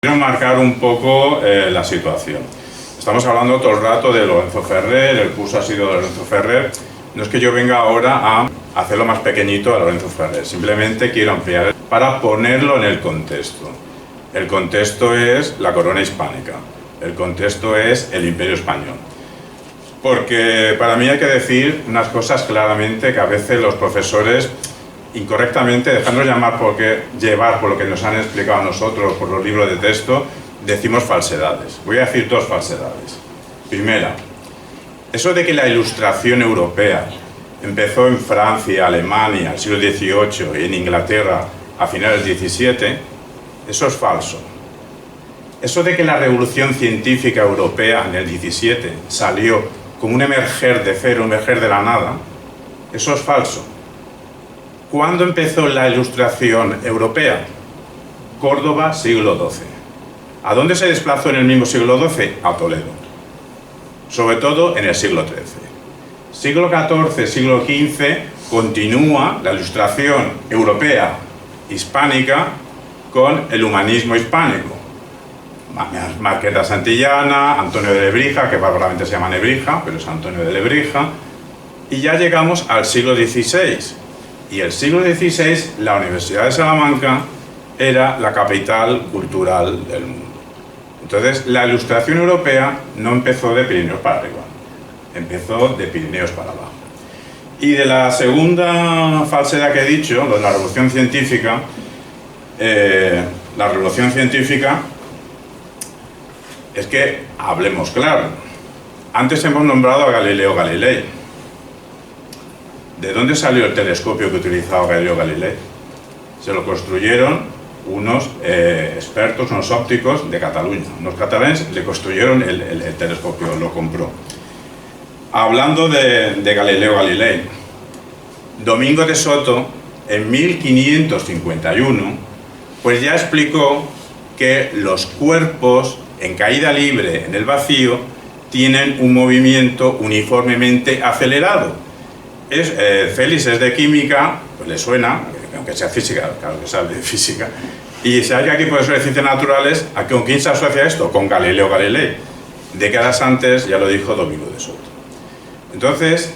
quiero marcar un poco la situación. Estamos hablando todo el rato de Lorenzo Ferrer, el curso ha sido de Lorenzo Ferrer. No es que yo venga ahora a hacerlo más pequeñito a Lorenzo Ferrer, simplemente quiero ampliar para ponerlo en el contexto. El contexto es la corona hispánica, el contexto es el Imperio Español. Porque para mí hay que decir unas cosas claramente que a veces los profesores incorrectamente, dejándonos llevar por lo que nos han explicado a nosotros, por los libros de texto, decimos falsedades. Voy a decir dos falsedades. Primera, eso de que la Ilustración europea empezó en Francia, Alemania, el siglo XVIII y en Inglaterra a finales del XVII, eso es falso. Eso de que la Revolución Científica Europea en el XVII salió como un emerger de cero, un emerger de la nada, eso es falso. ¿Cuándo empezó la Ilustración Europea? Córdoba, siglo XII. ¿A dónde se desplazó en el mismo siglo XII? A Toledo. Sobre todo en el siglo XIII. Siglo XIV, siglo XV, continúa la Ilustración Europea hispánica con el humanismo hispánico. Marqués Santillana, Antonio de Lebrija, que bárbaramente se llama Nebrija, pero es Antonio de Lebrija, y ya llegamos al siglo XVI. Y el siglo XVI, la Universidad de Salamanca era la capital cultural del mundo. Entonces, la Ilustración Europea no empezó de Pirineos para arriba, empezó de Pirineos para abajo. Y de la segunda falsedad que he dicho, lo de la Revolución Científica, es que, hablemos claro, antes hemos nombrado a Galileo Galilei. ¿De dónde salió el telescopio que utilizaba Galileo Galilei? Se lo construyeron unos expertos, unos ópticos de Cataluña. Unos catalanes le construyeron el telescopio, lo compró. Hablando de Galileo Galilei, Domingo de Soto, en 1551, pues ya explicó que los cuerpos en caída libre en el vacío tienen un movimiento uniformemente acelerado. Félix es de química, pues le suena, aunque sea física, claro que sabe de física, y si hay aquí profesores de ciencias naturales, ¿con quién se asocia esto? Con Galileo Galilei. Décadas antes ya lo dijo Domingo de Soto. Entonces,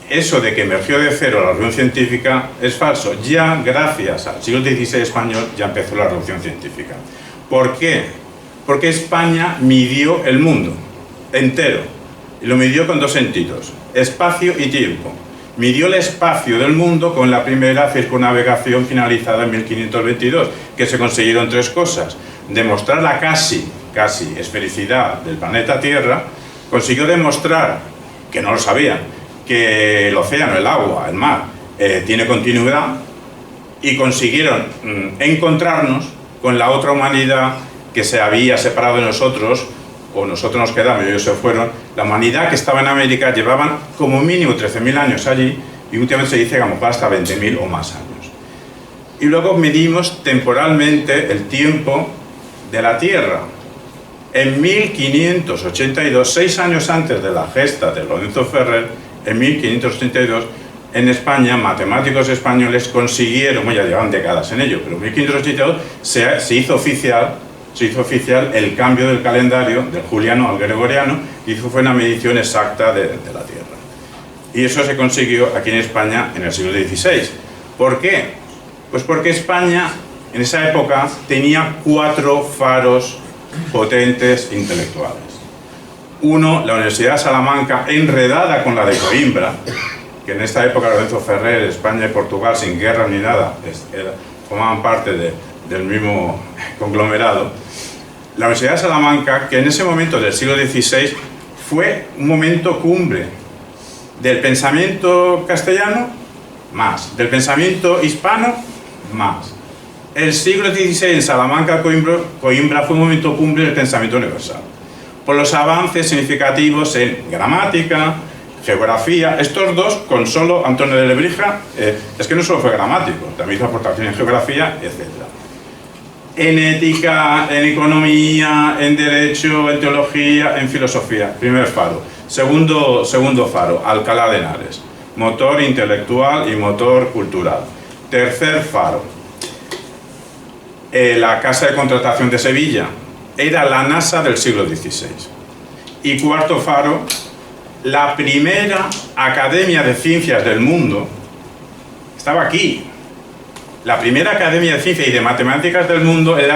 eso de que emergió de cero la revolución científica es falso. Ya gracias al siglo XVI español ya empezó la revolución científica. ¿Por qué? Porque España midió el mundo entero, y lo midió con dos sentidos, espacio y tiempo. Midió el espacio del mundo con la primera circunnavegación finalizada en 1522, que se consiguieron tres cosas. Demostrar la casi esfericidad del planeta Tierra, consiguió demostrar, que no lo sabían, que el océano, el agua, el mar, tiene continuidad, y consiguieron encontrarnos con la otra humanidad que se había separado de nosotros, o nosotros nos quedamos y ellos se fueron. La humanidad que estaba en América llevaban como mínimo 13.000 años allí, y últimamente se dice que a lo mejor hasta 20.000 o más años. Y luego medimos temporalmente el tiempo de la Tierra. En 1582, 6 años antes de la gesta de Lorenzo Ferrer, en 1582, en España, matemáticos españoles consiguieron, ya llevan décadas en ello, pero en 1582 se hizo oficial el cambio del calendario del juliano al gregoriano, y fue una medición exacta de la Tierra. Y eso se consiguió aquí en España en el siglo XVI. ¿Por qué? Pues porque España en esa época tenía 4 faros potentes intelectuales. Uno, la Universidad de Salamanca, enredada con la de Coimbra, que en esta época Lorenzo Ferrer, España y Portugal, sin guerra ni nada, formaban parte del mismo conglomerado. La Universidad de Salamanca, que en ese momento del siglo XVI fue un momento cumbre del pensamiento castellano, más, del pensamiento hispano, más. El siglo XVI en Salamanca, Coimbra fue un momento cumbre del pensamiento universal, por los avances significativos en gramática, geografía. Estos dos, con solo Antonio de Lebrija, es que no solo fue gramático, también hizo aportaciones en geografía, etc. En ética, en economía, en derecho, en teología, en filosofía. Primer faro. Segundo faro, Alcalá de Henares. Motor intelectual y motor cultural. Tercer faro, la Casa de Contratación de Sevilla, era la NASA del siglo XVI. Y cuarto faro, la primera academia de ciencias del mundo estaba aquí. La primera academia de ciencias y de matemáticas del mundo es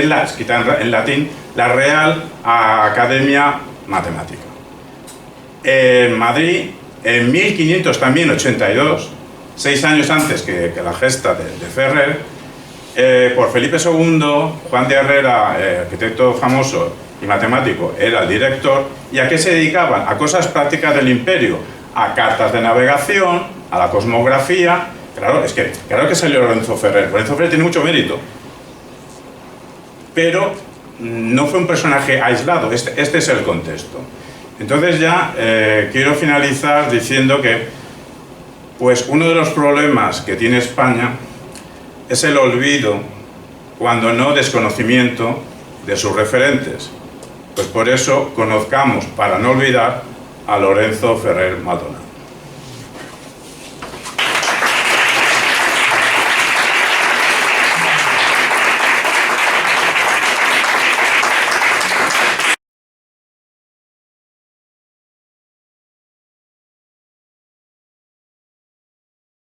la escrita en latín, la Real Academia Matemática. En Madrid, en 1582, 6 años antes que la gesta de Ferrer, por Felipe II, Juan de Herrera, arquitecto famoso y matemático, era el director. ¿Y a qué se dedicaban? A cosas prácticas del imperio, a cartas de navegación, a la cosmografía. Claro que salió Lorenzo Ferrer. Lorenzo Ferrer tiene mucho mérito, pero no fue un personaje aislado. Este es el contexto. Entonces ya quiero finalizar diciendo que pues uno de los problemas que tiene España es el olvido, cuando no desconocimiento, de sus referentes. Pues por eso conozcamos, para no olvidar, a Lorenzo Ferrer Maldonado.